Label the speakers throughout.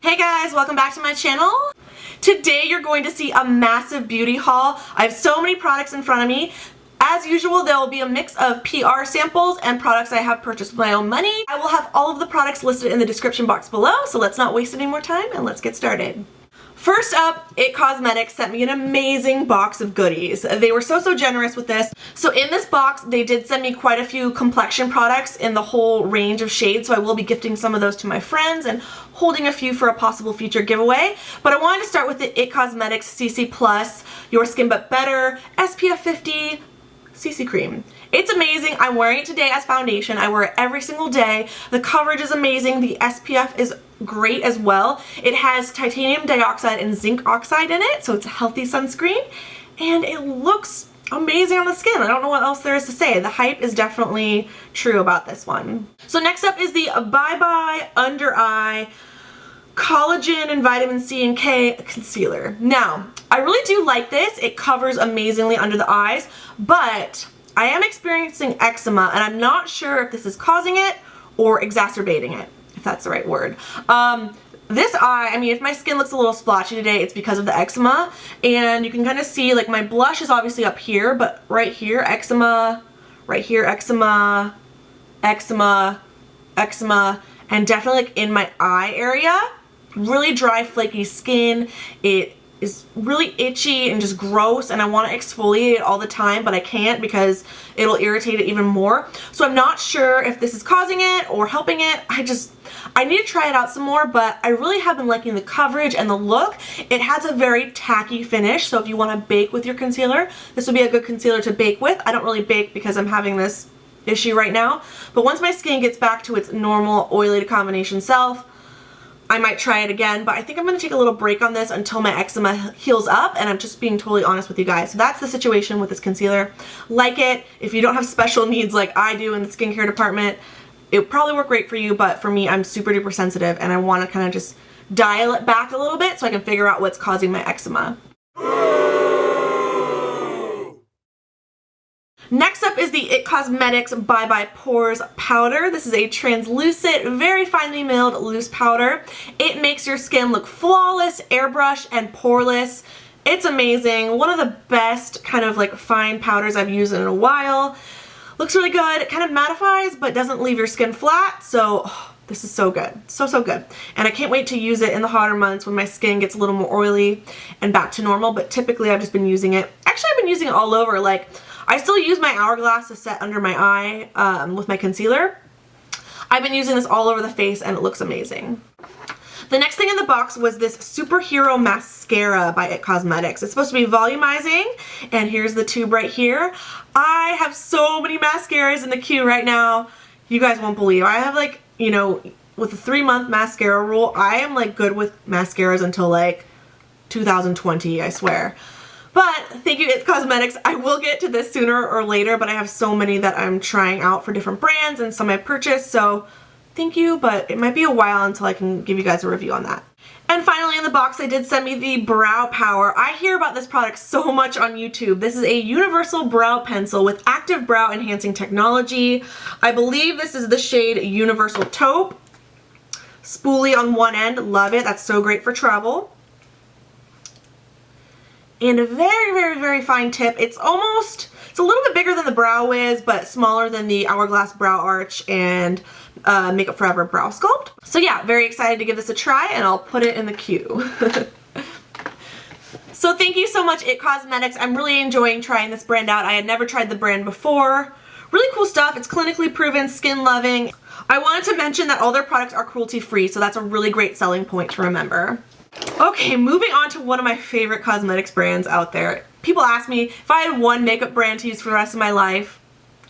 Speaker 1: Hey guys, welcome back to my channel. Today you're going to see a massive beauty haul. I have so many products in front of me. As usual, there will be a mix of PR samples and products I have purchased with my own money. I will have all of the products listed in the description box below, so let's not waste any more time and let's get started. First up, IT Cosmetics sent me an amazing box of goodies. They were so generous with this. So in this box, they did send me quite a few complexion products in the whole range of shades, so I will be gifting some of those to my friends and holding a few for a possible future giveaway. But I wanted to start with the IT Cosmetics CC Plus Your Skin But Better SPF 50 CC Cream. It's amazing. I'm wearing it today as foundation. I wear it every single day. The coverage is amazing. The SPF is great as well. It has titanium dioxide and zinc oxide in it, so it's a healthy sunscreen, and it looks amazing on the skin. I don't know what else there is to say. The hype is definitely true about this one. So next up is the Bye Bye Under Eye Collagen and Vitamin C and K Concealer. Now, I really do like this. It covers amazingly under the eyes, but I am experiencing eczema, and I'm not sure if this is causing it or exacerbating it, if that's the right word. This eye, I mean, if my skin looks a little splotchy today, it's because of the eczema, and you can kind of see, like, my blush is obviously up here, but right here, eczema, right here, eczema, eczema, eczema, and definitely, like, in my eye area. Really dry, flaky skin. It is really itchy and just gross, and I want to exfoliate it all the time, but I can't because it'll irritate it even more. So I'm not sure if this is causing it or helping it. I need to try it out some more, but I really have been liking the coverage and the look. It has a very tacky finish, so if you want to bake with your concealer, this would be a good concealer to bake with. I don't really bake because I'm having this issue right now, but once my skin gets back to its normal oily to combination self, I might try it again, but I think I'm going to take a little break on this until my eczema heals up, and I'm just being totally honest with you guys. So that's the situation with this concealer. Like it. If you don't have special needs like I do in the skincare department, it would probably work great for you, but for me, I'm super duper sensitive, and I want to kind of just dial it back a little bit so I can figure out what's causing my eczema. Next up is the IT Cosmetics Bye Bye Pores Powder. This is a translucent, very finely milled loose powder. It makes your skin look flawless, airbrush, and poreless. It's amazing. One of the best kind of like fine powders I've used in a while. Looks really good. It kind of mattifies but doesn't leave your skin flat, so this is so good. So good. And I can't wait to use it in the hotter months when my skin gets a little more oily and back to normal, but typically I've just been using it. Actually, I've been using it all over. Like, I still use my Hourglass to set under my eye with my concealer. I've been using this all over the face, and it looks amazing. The next thing in the box was this Superhero Mascara by IT Cosmetics. It's supposed to be volumizing, and here's the tube right here. I have so many mascaras in the queue right now. You guys won't believe. I have, like, you know, with the 3-month mascara rule, I am like good with mascaras until like 2020, I swear. But thank you, IT Cosmetics. I will get to this sooner or later, but I have so many that I'm trying out for different brands and some I purchased, so thank you, but it might be a while until I can give you guys a review on that. And finally in the box, they did send me the Brow Power. I hear about this product so much on YouTube. This is a universal brow pencil with active brow enhancing technology. I believe this is the shade Universal Taupe. Spoolie on one end, love it. That's so great for travel. And a very fine tip. It's a little bit bigger than the Brow Wiz, but smaller than the Hourglass Brow Arch and Makeup Forever Brow Sculpt. So yeah, very excited to give this a try, and I'll put it in the queue. So thank you so much, IT Cosmetics. I'm really enjoying trying this brand out. I had never tried the brand before. Really cool stuff. It's clinically proven, skin loving. I wanted to mention that all their products are cruelty-free, so that's a really great selling point to remember. Okay, moving on to one of my favorite cosmetics brands out there. People ask me if I had one makeup brand to use for the rest of my life,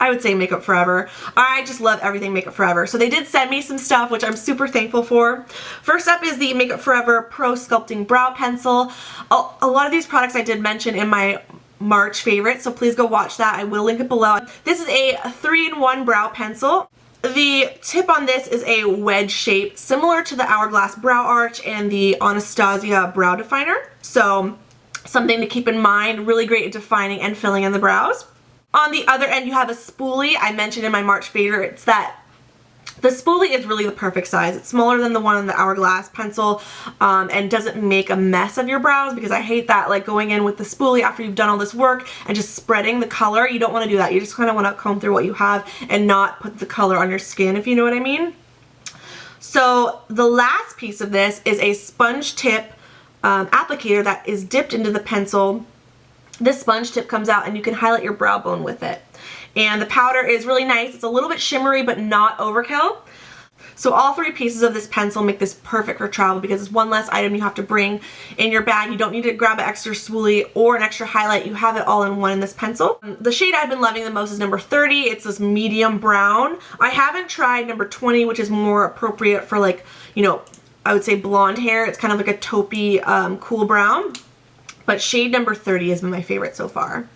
Speaker 1: I would say Makeup Forever. I just love everything Makeup Forever. So they did send me some stuff, which I'm super thankful for. First up is the Makeup Forever Pro Sculpting Brow Pencil. A lot of these products I did mention in my March favorites, so please go watch that. I will link it below. This is a 3-in-1 brow pencil. The tip on this is a wedge shape, similar to the Hourglass Brow Arch and the Anastasia Brow Definer. So something to keep in mind, really great at defining and filling in the brows. On the other end, you have a spoolie. I mentioned in my March favorites that The spoolie is really the perfect size. It's smaller than the one in the Hourglass pencil and doesn't make a mess of your brows, because I hate that, like going in with the spoolie after you've done all this work and just spreading the color. You don't want to do that. You just kind of want to comb through what you have and not put the color on your skin, if you know what I mean. So the last piece of this is a sponge tip applicator that is dipped into the pencil. This sponge tip comes out and you can highlight your brow bone with it. And the powder is really nice. It's a little bit shimmery but not overkill. So all three pieces of this pencil make this perfect for travel, because it's one less item you have to bring in your bag. You don't need to grab an extra spoolie or an extra highlight. You have it all in one in this pencil. The shade I've been loving the most is number 30. It's this medium brown. I haven't tried number 20, which is more appropriate for, like, you know, I would say blonde hair. It's kind of like a taupey, cool brown. But shade number 30 has been my favorite so far.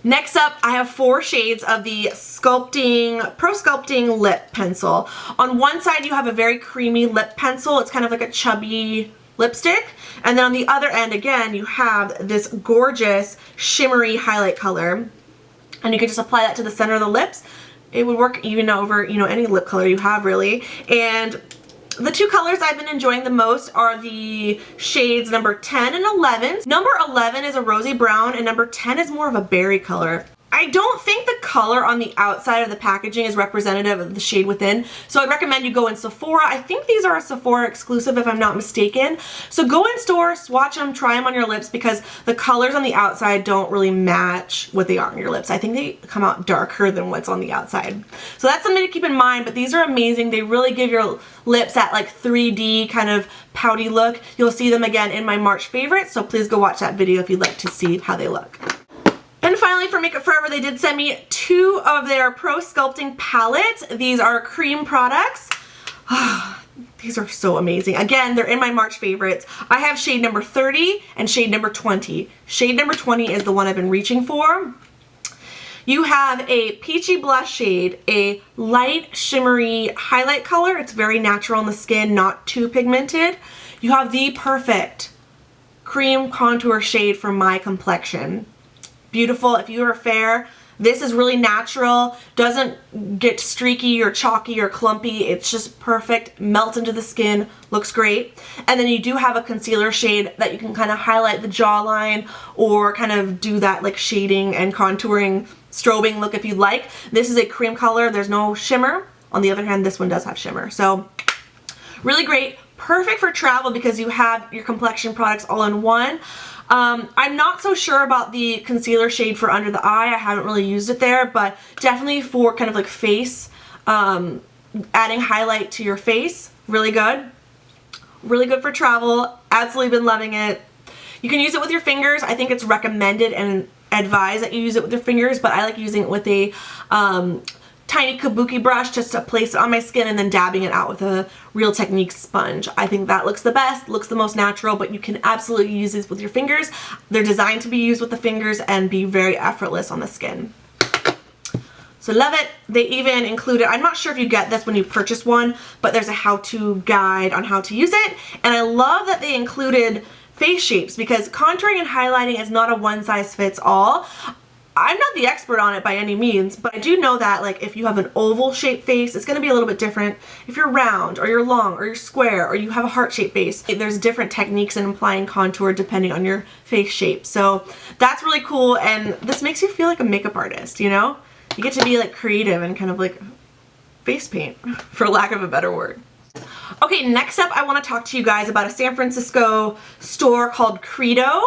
Speaker 1: Next up, I have 4 shades of the Pro Sculpting Lip Pencil. On one side, you have a very creamy lip pencil. It's kind of like a chubby lipstick. And then on the other end, again, you have this gorgeous shimmery highlight color. And you can just apply that to the center of the lips. It would work even over, you know, any lip color you have, really. And the 2 colors I've been enjoying the most are the shades number 10 and 11. Number 11 is a rosy brown and number 10 is more of a berry color. I don't think the color on the outside of the packaging is representative of the shade within, so I'd recommend you go in Sephora. I think these are a Sephora exclusive if I'm not mistaken. So go in store, swatch them, try them on your lips, because the colors on the outside don't really match what they are on your lips. I think they come out darker than what's on the outside. So that's something to keep in mind, but these are amazing. They really give your lips that like 3D kind of pouty look. You'll see them again in my March favorites, so please go watch that video if you'd like to see how they look. And finally, for Makeup Forever, they did send me 2 of their Pro Sculpting palettes. These are cream products. These are so amazing. Again, they're in my March favorites. I have shade number 30 and shade number 20. Shade number 20 is the one I've been reaching for. You have a peachy blush shade, a light shimmery highlight color. It's very natural on the skin, not too pigmented. You have the perfect cream contour shade for my complexion. Beautiful. If you are fair, this is really natural, doesn't get streaky or chalky or clumpy. It's just perfect, melts into the skin, looks great. And then you do have a concealer shade that you can kind of highlight the jawline or kind of do that like shading and contouring, strobing look if you'd like. This is a cream color, there's no shimmer. On the other hand, this one does have shimmer. So really great, perfect for travel because you have your complexion products all in one. I'm not so sure about the concealer shade for under the eye. I haven't really used it there, but definitely for kind of like face, adding highlight to your face, really good. Really good for travel. Absolutely been loving it. You can use it with your fingers. I think it's recommended and advised that you use it with your fingers, but I like using it with a tiny kabuki brush just to place it on my skin and then dabbing it out with a Real Techniques sponge. I think that looks the best, looks the most natural, but you can absolutely use these with your fingers. They're designed to be used with the fingers and be very effortless on the skin. So love it. They even included, I'm not sure if you get this when you purchase one, but there's a how-to guide on how to use it. And I love that they included face shapes because contouring and highlighting is not a one-size-fits-all. I'm not the expert on it by any means, but I do know that like if you have an oval shaped face, it's going to be a little bit different. If you're round or you're long or you're square or you have a heart shaped face, there's different techniques in applying contour depending on your face shape. So that's really cool, and this makes you feel like a makeup artist, you know? You get to be like creative and kind of like face paint, for lack of a better word. Okay, next up I want to talk to you guys about a San Francisco store called Credo.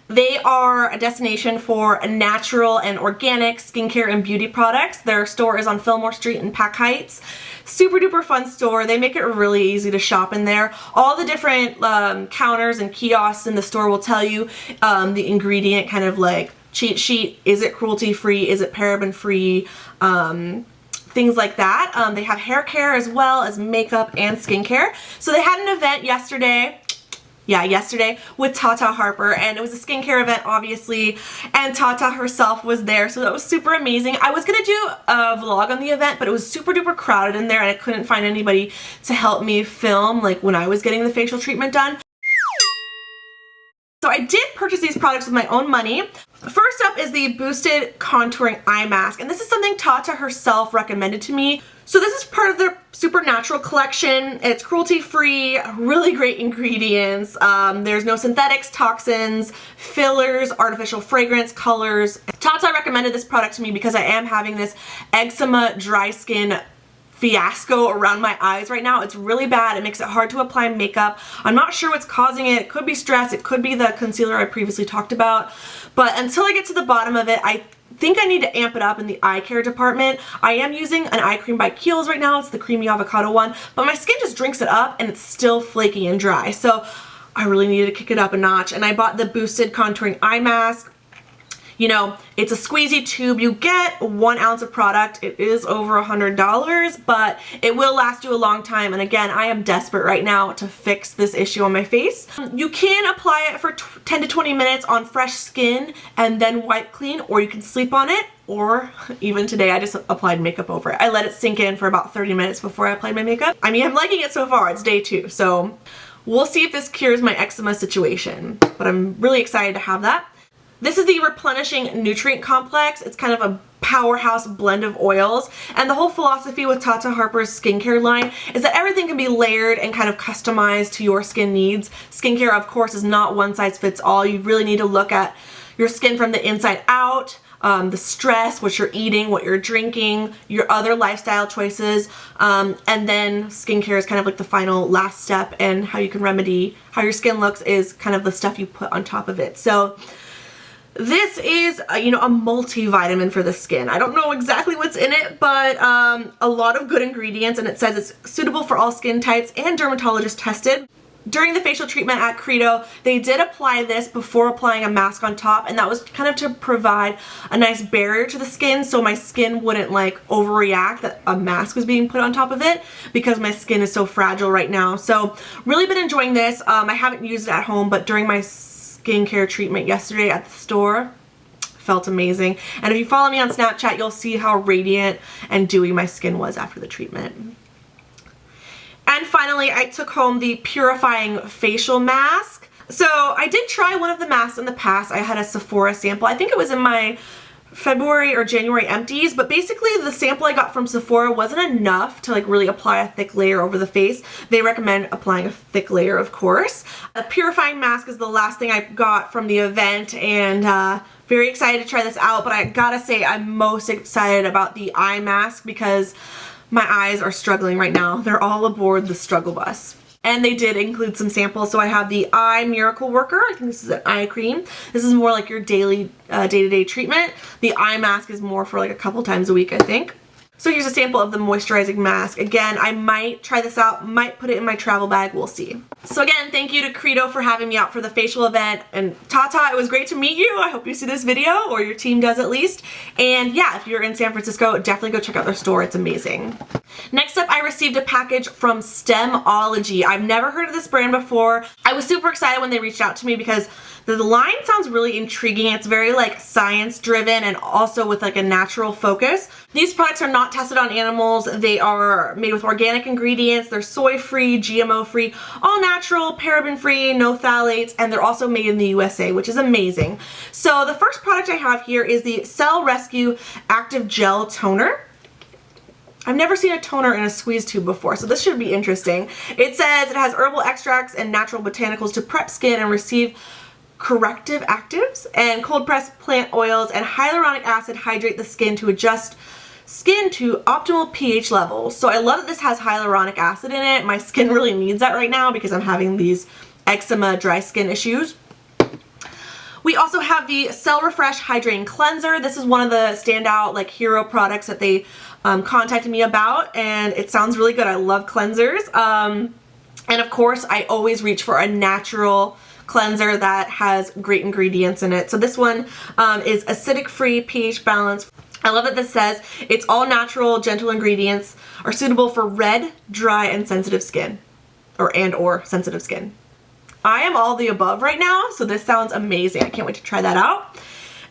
Speaker 1: They are a destination for natural and organic skincare and beauty products. Their store is on Fillmore Street in Pack Heights. Super duper fun store. They make it really easy to shop in there. All the different counters and kiosks in the store will tell you the ingredient kind of like cheat sheet. Is it cruelty-free? Is it paraben-free? Things like that. They have hair care as well as makeup and skincare. So they had an event yesterday. Yeah, yesterday with Tata Harper, and it was a skincare event obviously, and Tata herself was there, so that was super amazing. I was gonna do a vlog on the event, but it was super duper crowded in there and I couldn't find anybody to help me film like when I was getting the facial treatment done. So I did purchase these products with my own money. First up is the Boosted Contouring Eye Mask, and this is something Tata herself recommended to me. So this is part of their Supernatural collection. It's cruelty-free, really great ingredients. There's no synthetics, toxins, fillers, artificial fragrance, colors. Tata recommended this product to me because I am having this eczema, dry skin fiasco around my eyes right now. It's really bad. It makes it hard to apply makeup. I'm not sure what's causing it. It could be stress. It could be the concealer I previously talked about. But until I get to the bottom of it, I think I need to amp it up in the eye care department. I am using an eye cream by Kiehl's right now. It's the creamy avocado one, but my skin just drinks it up and it's still flaky and dry. So I really needed to kick it up a notch, and I bought the Boosted Contouring Eye Mask. You know, it's a squeezy tube. You get 1 ounce of product. It is over $100, but it will last you a long time. And again, I am desperate right now to fix this issue on my face. You can apply it for 10 to 20 minutes on fresh skin and then wipe clean, or you can sleep on it, or even today I just applied makeup over it. I let it sink in for about 30 minutes before I applied my makeup. I mean, I'm liking it so far. It's day 2, so we'll see if this cures my eczema situation, but I'm really excited to have that. This is the Replenishing Nutrient Complex. It's kind of a powerhouse blend of oils, and the whole philosophy with Tata Harper's skincare line is that everything can be layered and kind of customized to your skin needs. Skincare, of course, is not one size fits all. You really need to look at your skin from the inside out, the stress, what you're eating, what you're drinking, your other lifestyle choices, and then skincare is kind of like the final last step, and how you can remedy how your skin looks is kind of the stuff you put on top of it. So this is, you know, a multivitamin for the skin. I don't know exactly what's in it, but a lot of good ingredients, and it says it's suitable for all skin types and dermatologist tested. During the facial treatment at Credo, they did apply this before applying a mask on top, and that was kind of to provide a nice barrier to the skin so my skin wouldn't like overreact that a mask was being put on top of it, because my skin is so fragile right now. So really been enjoying this. I haven't used it at home, but during my skincare treatment yesterday at the store, felt amazing. And if you follow me on Snapchat, you'll see how radiant and dewy my skin was after the treatment. And finally, I took home the Purifying Facial Mask. So I did try one of the masks in the past. I had a Sephora sample. I think it was in my February or January empties, but basically the sample I got from Sephora wasn't enough to like really apply a thick layer over the face. They recommend applying a thick layer, of course. A purifying mask is the last thing I got from the event, and very excited to try this out, but I gotta say I'm most excited about the eye mask because my eyes are struggling right now. They're all aboard the struggle bus. And they did include some samples. So I have the Eye Miracle Worker. I think this is an eye cream. This is more like your daily, day-to-day treatment. The eye mask is more for like a couple times a week, I think. So here's a sample of the moisturizing mask. Again, I might try this out, might put it in my travel bag, we'll see. So again, thank you to Credo for having me out for the facial event, and Tata, it was great to meet you. I hope you see this video, or your team does at least. And yeah, if you're in San Francisco, definitely go check out their store, it's amazing. Next up, I received a package from Stemology. I've never heard of this brand before. I was super excited when they reached out to me because the line sounds really intriguing. It's very like science driven and also with like a natural focus. These products are not tested on animals. They are made with organic ingredients. They're soy free, GMO free, all natural, paraben free, no phthalates, and they're also made in the USA, which is amazing. So the first product I have here is the Cell Rescue Active Gel Toner. I've never seen a toner in a squeeze tube before, so this should be interesting. It says it has herbal extracts and natural botanicals to prep skin and receive corrective actives, and cold pressed plant oils and hyaluronic acid hydrate the skin to adjust skin to optimal pH levels. So I love that this has hyaluronic acid in it. My skin really needs that right now because I'm having these eczema, dry skin issues. We also have the Cell Refresh Hydrating Cleanser. This is one of the standout like hero products that they contacted me about, and it sounds really good. I love cleansers. And of course, I always reach for a natural cleanser that has great ingredients in it. So this one is acidic free, pH balanced. I love that this says it's all natural, gentle ingredients are suitable for red, dry, and sensitive skin, or sensitive skin. I am all the above right now, so this sounds amazing. I can't wait to try that out.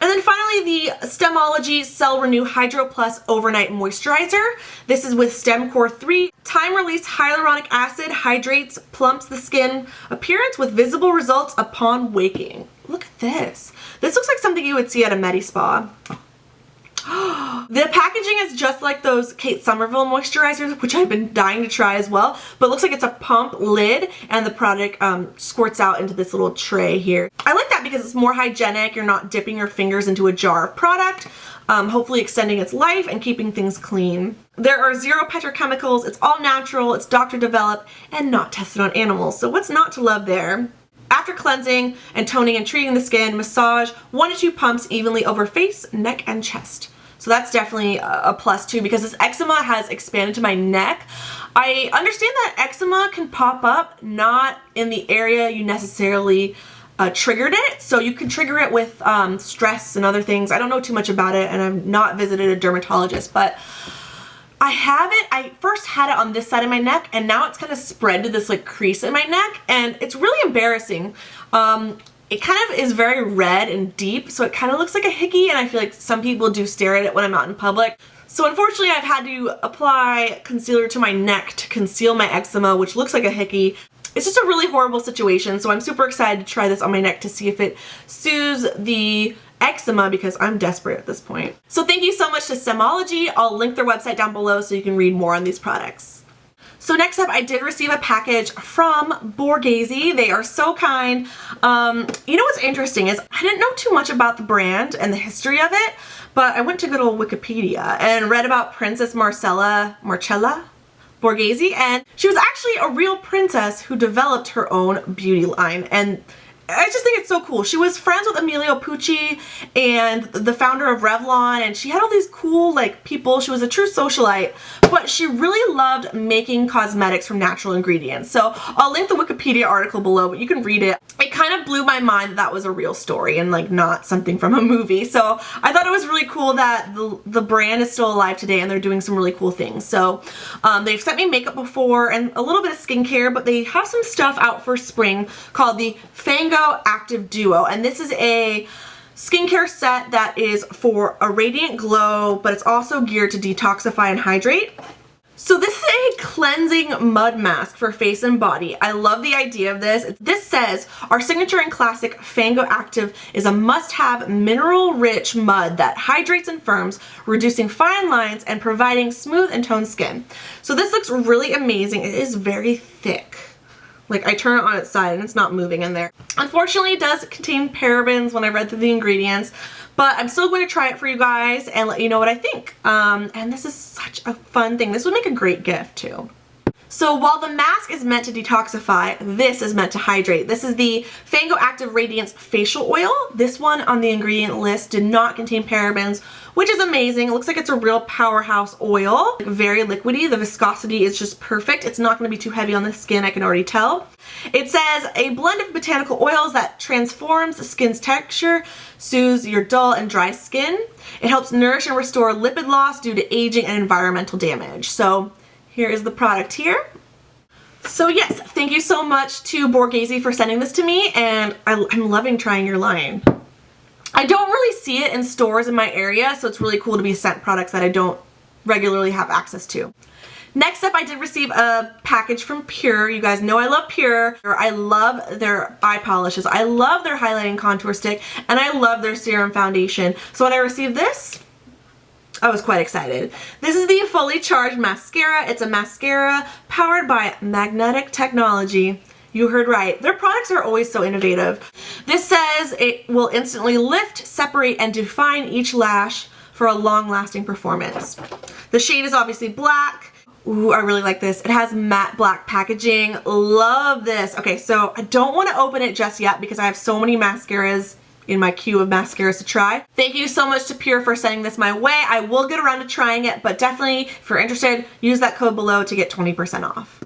Speaker 1: And then finally, the Stemology Cell Renew Hydro Plus Overnight Moisturizer. This is with Stem Core 3. Time-released hyaluronic acid hydrates, plumps the skin appearance with visible results upon waking. Look at this. This looks like something you would see at a Medi Spa. The packaging is just like those Kate Somerville moisturizers, which I've been dying to try as well, but it looks like it's a pump lid and the product squirts out into this little tray here. I like that because it's more hygienic. You're not dipping your fingers into a jar of product, hopefully extending its life and keeping things clean. There are 0 petrochemicals, it's all natural, it's doctor developed, and not tested on animals, so what's not to love there? After cleansing and toning and treating the skin, massage 1 to 2 pumps evenly over face, neck, and chest. So that's definitely a plus too, because this eczema has expanded to my neck. I understand that eczema can pop up not in the area you necessarily triggered it, so you can trigger it with stress and other things. I don't know too much about it, and I've not visited a dermatologist, but I have it. I first had it on this side of my neck, and now it's kind of spread to this like crease in my neck, and it's really embarrassing. It kind of is very red and deep, so it kind of looks like a hickey, and I feel like some people do stare at it when I'm out in public. So unfortunately, I've had to apply concealer to my neck to conceal my eczema, which looks like a hickey. It's just a really horrible situation, so I'm super excited to try this on my neck to see if it soothes the eczema, because I'm desperate at this point. So thank you so much to Stemology. I'll link their website down below so you can read more on these products. So next up, I did receive a package from Borghese. They are so kind. You know what's interesting is I didn't know too much about the brand and the history of it, but I went to good old Wikipedia and read about Princess Marcella Borghese, and she was actually a real princess who developed her own beauty line, and I just think it's so cool. She was friends with Emilio Pucci and the founder of Revlon, and she had all these cool like people. She was a true socialite, but she really loved making cosmetics from natural ingredients. So I'll link the Wikipedia article below, but you can read it. It kind of blew my mind that that was a real story and like not something from a movie. So I thought it was really cool that the brand is still alive today and they're doing some really cool things. So they've sent me makeup before and a little bit of skincare, but they have some stuff out for spring called the Fango Active Duo, and this is a skincare set that is for a radiant glow, but it's also geared to detoxify and hydrate. So this is a cleansing mud mask for face and body. I love the idea of this. This says, our signature and classic Fango Active is a must-have mineral-rich mud that hydrates and firms, reducing fine lines and providing smooth and toned skin. So this looks really amazing. It is very thick. Like I turn it on its side and it's not moving in there. Unfortunately, it does contain parabens when I read through the ingredients, but I'm still going to try it for you guys and let you know what I think. And this is such a fun thing. This would make a great gift too. So while the mask is meant to detoxify, this is meant to hydrate. This is the Fango Active Radiance Facial Oil. This one on the ingredient list did not contain parabens, which is amazing. It looks like it's a real powerhouse oil. Very liquidy. The viscosity is just perfect. It's not going to be too heavy on the skin, I can already tell. It says a blend of botanical oils that transforms the skin's texture, soothes your dull and dry skin. It helps nourish and restore lipid loss due to aging and environmental damage. So here is the product here. So yes, thank you so much to Borghese for sending this to me, and I'm loving trying your line. I don't really see it in stores in my area, so it's really cool to be sent products that I don't regularly have access to. Next up, I did receive a package from Pure. You guys know I love Pure. I love their eye polishes. I love their highlighting contour stick, and I love their serum foundation. So when I received this, I was quite excited. This is the Fully Charged Mascara. It's a mascara powered by magnetic technology. You heard right. Their products are always so innovative. This says it will instantly lift, separate, and define each lash for a long-lasting performance. The shade is obviously black. Ooh, I really like this. It has matte black packaging. Love this. Okay, so I don't want to open it just yet because I have so many mascaras in my queue of mascaras to try. Thank you so much to Pure for sending this my way. I will get around to trying it, but definitely if you're interested, use that code below to get 20% off.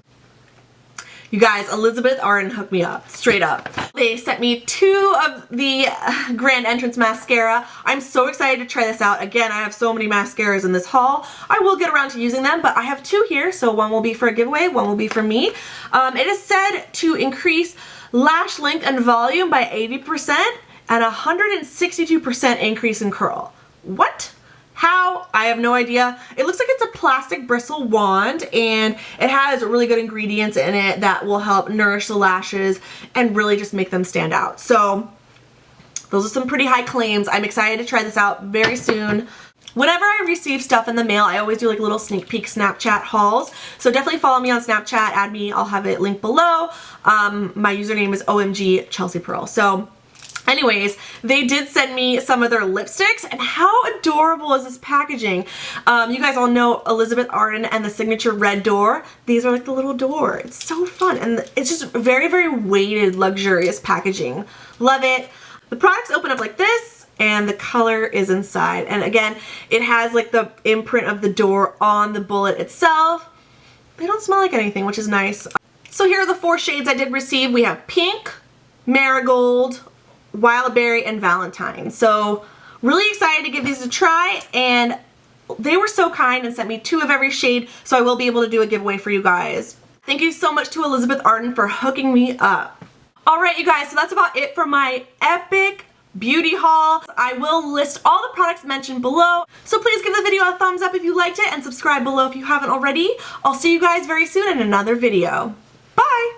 Speaker 1: You guys, Elizabeth Arden hooked me up, straight up. They sent me 2 of the Grand Entrance mascara. I'm so excited to try this out. Again, I have so many mascaras in this haul. I will get around to using them, but I have 2 here, so one will be for a giveaway, one will be for me. It is said to increase lash length and volume by 80% and 162% increase in curl. What? How? I have no idea. It looks like it's a plastic bristle wand, and it has really good ingredients in it that will help nourish the lashes and really just make them stand out. So those are some pretty high claims. I'm excited to try this out very soon. Whenever I receive stuff in the mail, I always do like little sneak peek Snapchat hauls. So definitely follow me on Snapchat, add me, I'll have it linked below. My username is OMG Chelsea Pearl. So anyways, they did send me some of their lipsticks, and how adorable is this packaging? You guys all know Elizabeth Arden and the signature red door. These are like the little door. It's so fun, and it's just very, very weighted, luxurious packaging. Love it. The products open up like this, and the color is inside. And again, it has like the imprint of the door on the bullet itself. They don't smell like anything, which is nice. So here are the 4 shades I did receive. We have pink, marigold, wild berry, and valentine. So really excited to give these a try, and they were so kind and sent me 2 of every shade, so I will be able to do a giveaway for you guys. Thank you so much to Elizabeth Arden for hooking me up. Alright you guys, so that's about it for my epic beauty haul. I will list all the products mentioned below, so please give the video a thumbs up if you liked it and subscribe below if you haven't already. I'll see you guys very soon in another video. Bye!